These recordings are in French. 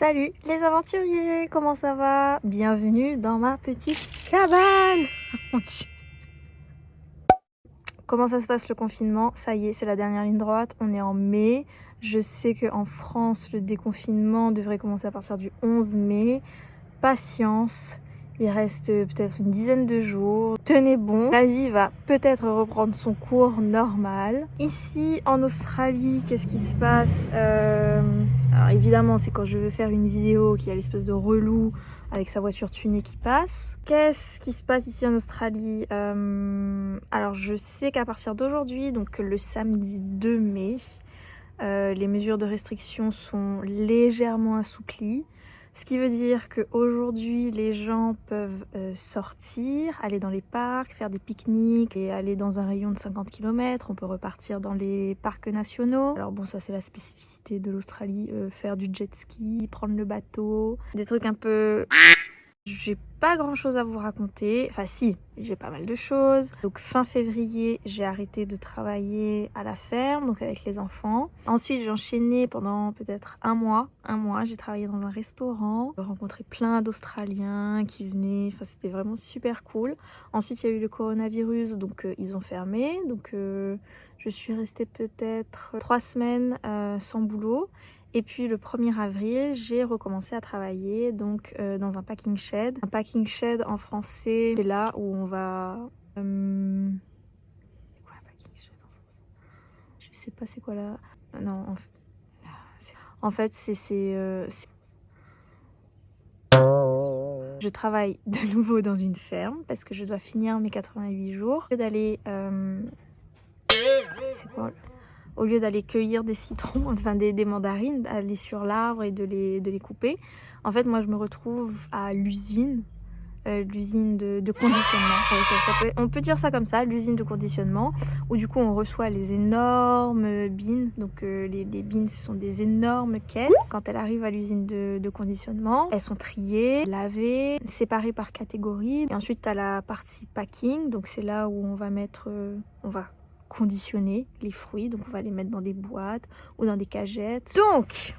Salut les aventuriers, comment ça va? Bienvenue dans ma petite cabane. Mon Dieu. Comment ça se passe le confinement? Ça y est, c'est la dernière ligne droite, on est en mai. Je sais qu'en France, le déconfinement devrait commencer à partir du 11 mai. Patience, il reste peut-être une dizaine de jours. Tenez bon, la vie va peut-être reprendre son cours normal. Ici, en Australie, qu'est-ce qui se passe? Alors évidemment, c'est quand je veux faire une vidéo qu'il y a l'espèce de relou avec sa voiture tunée qui passe. Qu'est-ce qui se passe ici en Australie? Alors je sais qu'à partir d'aujourd'hui, donc le samedi 2 mai, les mesures de restriction sont légèrement assouplies. Ce qui veut dire qu'aujourd'hui, les gens peuvent sortir, aller dans les parcs, faire des pique-niques et aller dans un rayon de 50 km. On peut repartir dans les parcs nationaux. Alors bon, ça c'est la spécificité de l'Australie, faire du jet ski, prendre le bateau, des trucs un peu... J'ai pas grand chose à vous raconter, enfin si, j'ai pas mal de choses. Donc fin février, j'ai arrêté de travailler à la ferme, donc avec les enfants. Ensuite j'ai enchaîné pendant peut-être un mois, j'ai travaillé dans un restaurant. J'ai rencontré plein d'Australiens qui venaient, enfin c'était vraiment super cool. Ensuite il y a eu le coronavirus, donc ils ont fermé, donc je suis restée peut-être 3 semaines sans boulot. Et puis le 1er avril, j'ai recommencé à travailler donc dans un packing shed. Un packing shed en français, c'est là où on va... C'est quoi un packing shed en français? Je sais pas c'est quoi là. Non, en fait je travaille de nouveau dans une ferme parce que je dois finir mes 88 jours. D'aller... c'est quoi? Au lieu d'aller cueillir des citrons, enfin des mandarines, d'aller sur l'arbre et de les couper. En fait, moi, je me retrouve à l'usine, l'usine de conditionnement. Ouais, on peut dire ça comme ça, l'usine de conditionnement, où du coup, on reçoit les énormes bines. Donc, les bines, ce sont des énormes caisses. Quand elles arrivent à l'usine de conditionnement, elles sont triées, lavées, séparées par catégorie. Et ensuite, tu as la partie packing. Donc, c'est là où on va mettre... on va conditionner les fruits, donc on va les mettre dans des boîtes ou dans des cagettes. Donc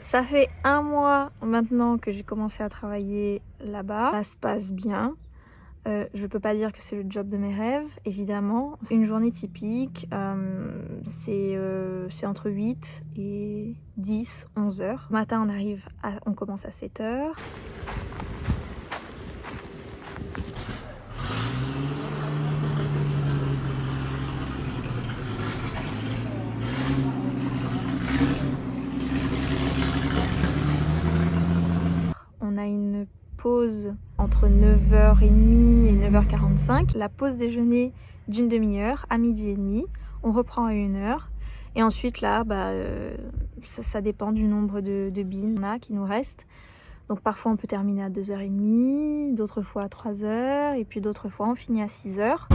ça fait un mois maintenant que j'ai commencé à travailler là-bas, ça se passe bien. Je peux pas dire que c'est le job de mes rêves, évidemment. Une journée typique, c'est entre 8 et 10, 11 heures. Le matin on commence à 7 heures. On a une pause entre 9h30 et 9h45. La pause déjeuner d'une demi-heure à 12h30. On reprend à 1h. Et ensuite là, ça dépend du nombre de bines qui nous restent. Donc parfois on peut terminer à 2h30, d'autres fois à 3h, et puis d'autres fois on finit à 6h.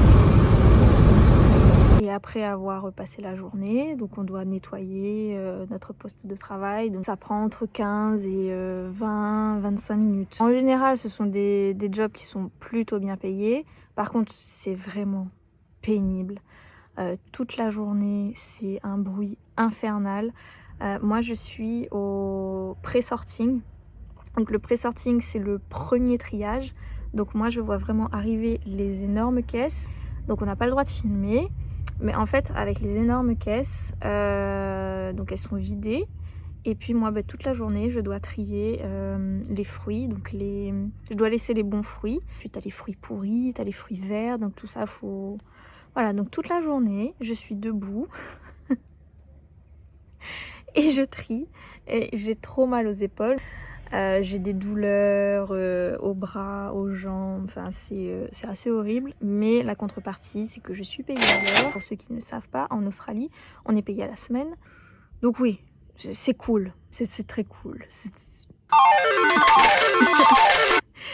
Et après avoir passé la journée, donc on doit nettoyer notre poste de travail. Donc ça prend entre 15 et 20-25 minutes. En général, ce sont des jobs qui sont plutôt bien payés. Par contre, c'est vraiment pénible. Toute la journée, c'est un bruit infernal. Moi, je suis au pré-sorting. Donc le pré-sorting, c'est le premier triage. Donc moi, je vois vraiment arriver les énormes caisses. Donc on n'a pas le droit de filmer. Mais en fait, avec les énormes caisses, donc elles sont vidées. Et puis moi, toute la journée, je dois trier les fruits. Donc je dois laisser les bons fruits. Puis tu as les fruits pourris, tu as les fruits verts. Donc tout ça, faut... Voilà, donc toute la journée, je suis debout. Et je trie. Et j'ai trop mal aux épaules. J'ai des douleurs aux bras, aux jambes, enfin c'est assez horrible. Mais la contrepartie, c'est que je suis payée à l'heure. Pour ceux qui ne savent pas, en Australie, on est payé à la semaine. Donc oui, c'est cool, c'est très cool. C'est cool.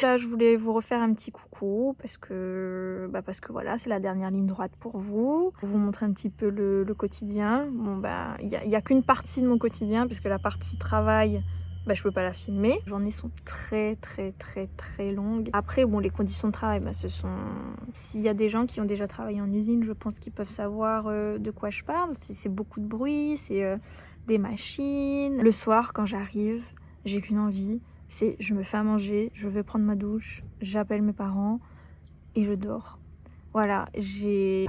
Là, je voulais vous refaire un petit coucou parce que voilà, c'est la dernière ligne droite pour vous. Vous montrer un petit peu le quotidien. Bon il y a qu'une partie de mon quotidien puisque la partie travail, je peux pas la filmer. Les journées sont très longues. Après, bon, les conditions de travail, ce sont... S'il y a des gens qui ont déjà travaillé en usine, je pense qu'ils peuvent savoir de quoi je parle. C'est beaucoup de bruit, c'est des machines. Le soir, quand j'arrive, j'ai qu'une envie, c'est je me fais à manger, je vais prendre ma douche, j'appelle mes parents et je dors. Voilà, j'ai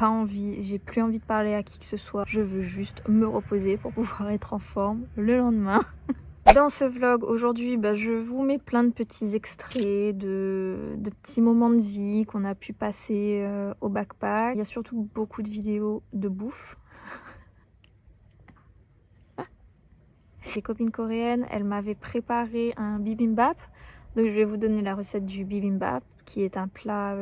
plus envie de parler à qui que ce soit. Je veux juste me reposer pour pouvoir être en forme le lendemain. Dans ce vlog aujourd'hui, je vous mets plein de petits extraits de petits moments de vie qu'on a pu passer au backpack. Il y a surtout beaucoup de vidéos de bouffe. Les copines coréennes, elles m'avaient préparé un bibimbap. Donc je vais vous donner la recette du bibimbap, qui est un plat,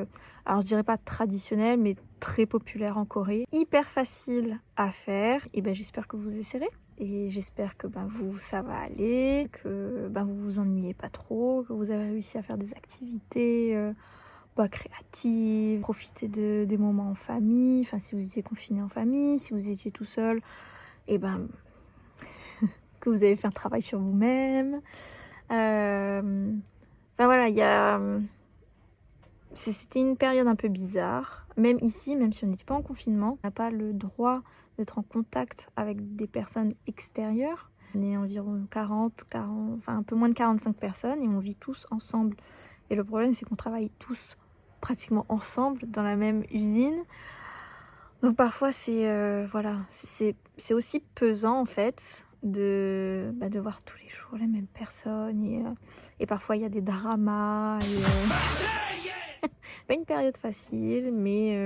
alors je dirais pas traditionnel, mais très populaire en Corée. Hyper facile à faire. Et j'espère que vous essaierez. Et j'espère que vous, ça va aller, que vous vous ennuyez pas trop, que vous avez réussi à faire des activités créatives, profiter des moments en famille, enfin si vous étiez confiné en famille, si vous étiez tout seul, et que vous avez fait un travail sur vous-même. Voilà, c'était une période un peu bizarre. Même ici, même si on n'était pas en confinement, on n'a pas le droit d'être en contact avec des personnes extérieures. On est environ 40, enfin un peu moins de 45 personnes et on vit tous ensemble. Et le problème, c'est qu'on travaille tous pratiquement ensemble dans la même usine. Donc parfois, c'est aussi pesant en fait de voir tous les jours les mêmes personnes et parfois il y a des dramas pas une période facile, mais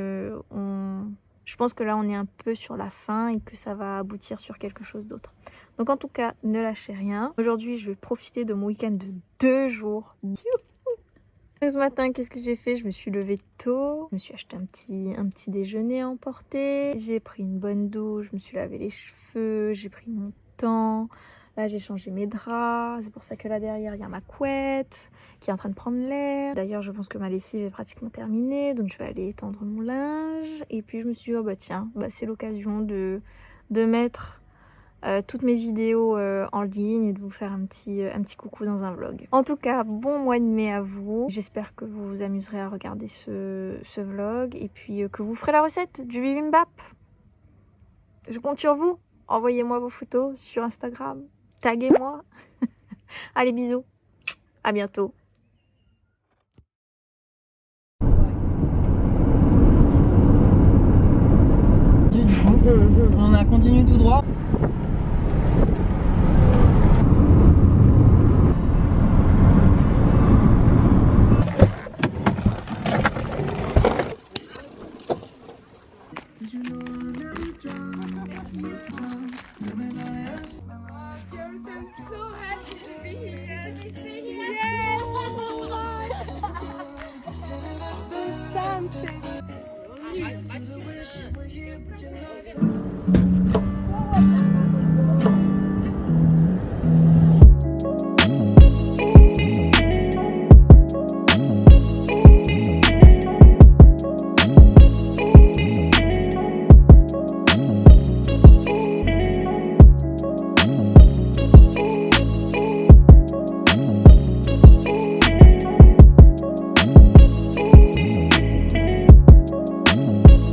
je pense que là on est un peu sur la fin et que ça va aboutir sur quelque chose d'autre. Donc en tout cas, ne lâchez rien. Aujourd'hui je vais profiter de mon week-end de 2 jours. Ce matin, qu'est-ce que j'ai fait? Je me suis levée tôt, je me suis acheté un petit déjeuner à emporter, j'ai pris une bonne douche, je me suis lavé les cheveux, j'ai pris mon temps. Là j'ai changé mes draps, c'est pour ça que là derrière il y a ma couette qui est en train de prendre l'air. D'ailleurs je pense que ma lessive est pratiquement terminée, donc je vais aller étendre mon linge. Et puis je me suis dit tiens, c'est l'occasion de mettre toutes mes vidéos en ligne et de vous faire un petit coucou dans un vlog. En tout cas, bon mois de mai à vous. J'espère que vous vous amuserez à regarder ce vlog et puis que vous ferez la recette du bibimbap. Je compte sur vous. Envoyez-moi vos photos sur Instagram. Taguez-moi. Allez, bisous. À bientôt. On a continué tout droit.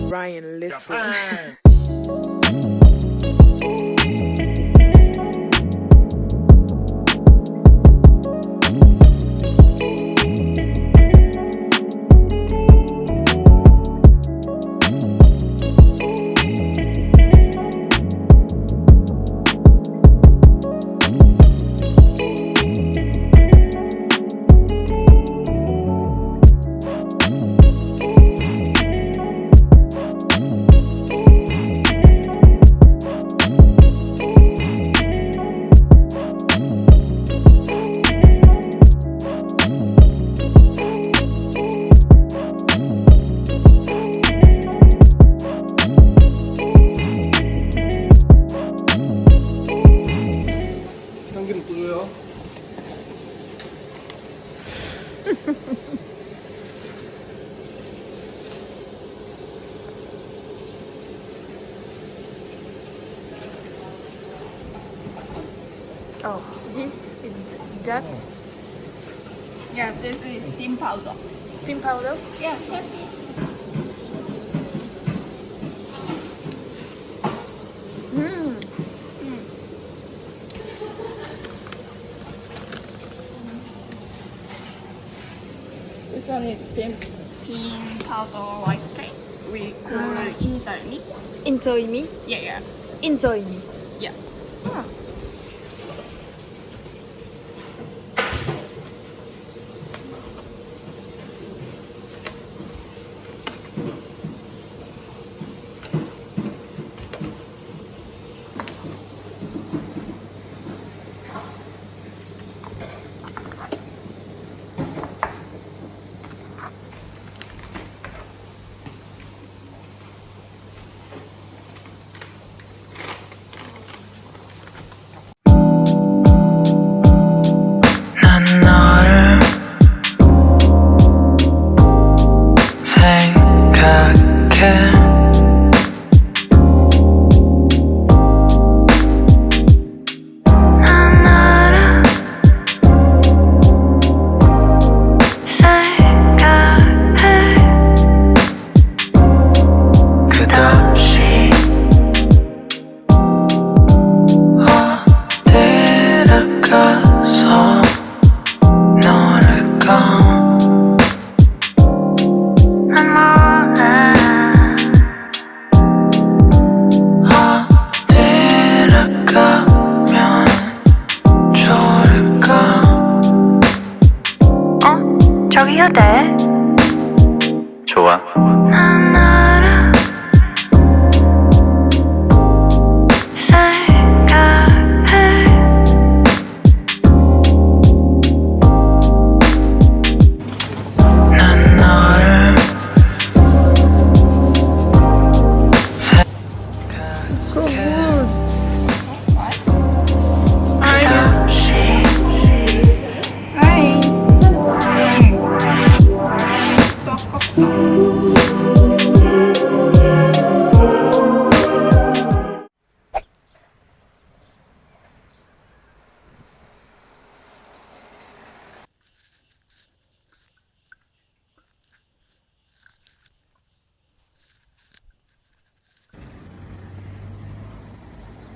Ryan Little. 참기름 또 줘요? Oh, that Yeah, this is bean powder. cream powder. Yeah, yes. This one is pin powder ice cream. We call it injami. Enjoy me. Yeah. Enjoy me. Yeah. 난 너를 생각해 난 너를 생각해 끝없이 어디를 가서 너를까 난 몰라 어디를 가면 좋을까 저기요 돼 좋아 난 너를 생각해 난 너를 생각해 끝없이 Hi.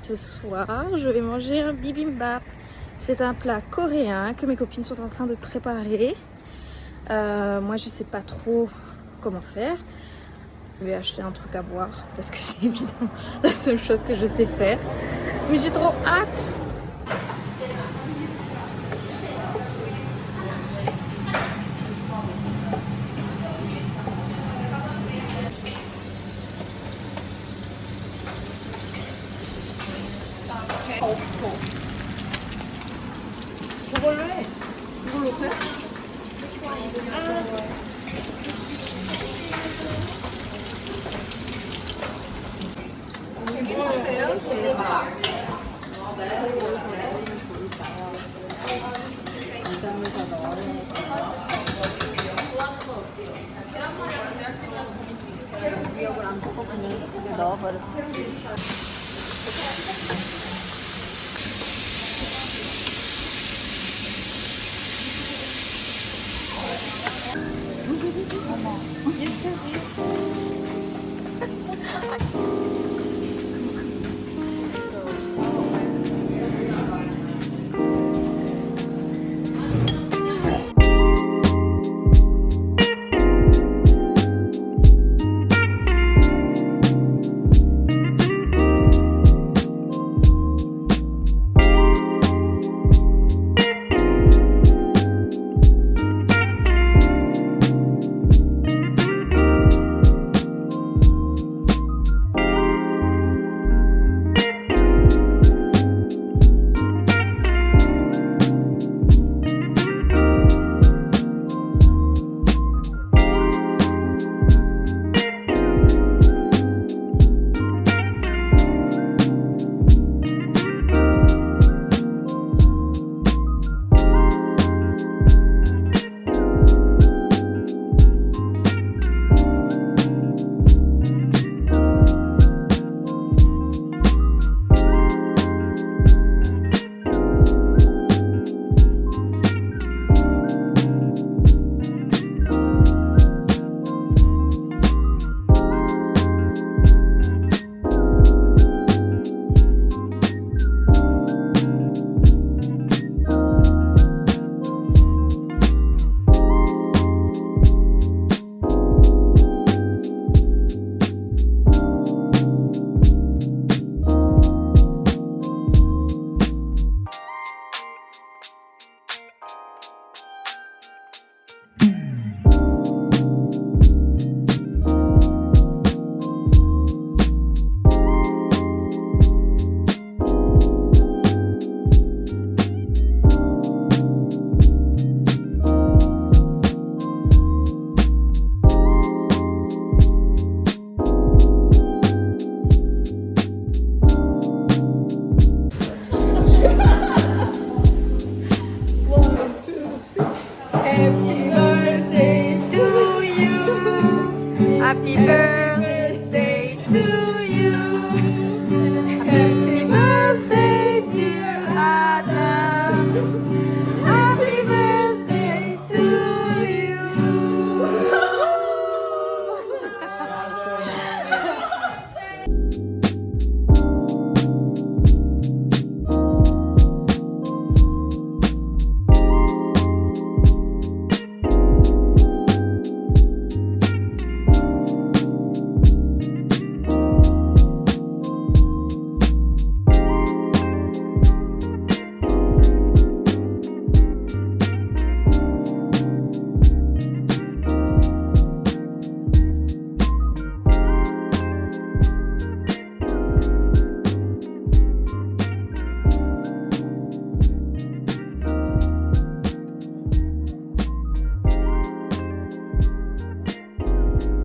Ce soir, je vais manger un bibimbap. C'est un plat coréen que mes copines sont en train de préparer. Moi, je sais pas trop comment faire. Je vais acheter un truc à boire parce que c'est évidemment la seule chose que je sais faire. Mais j'ai trop hâte. 저걸로 해. 이걸로 해?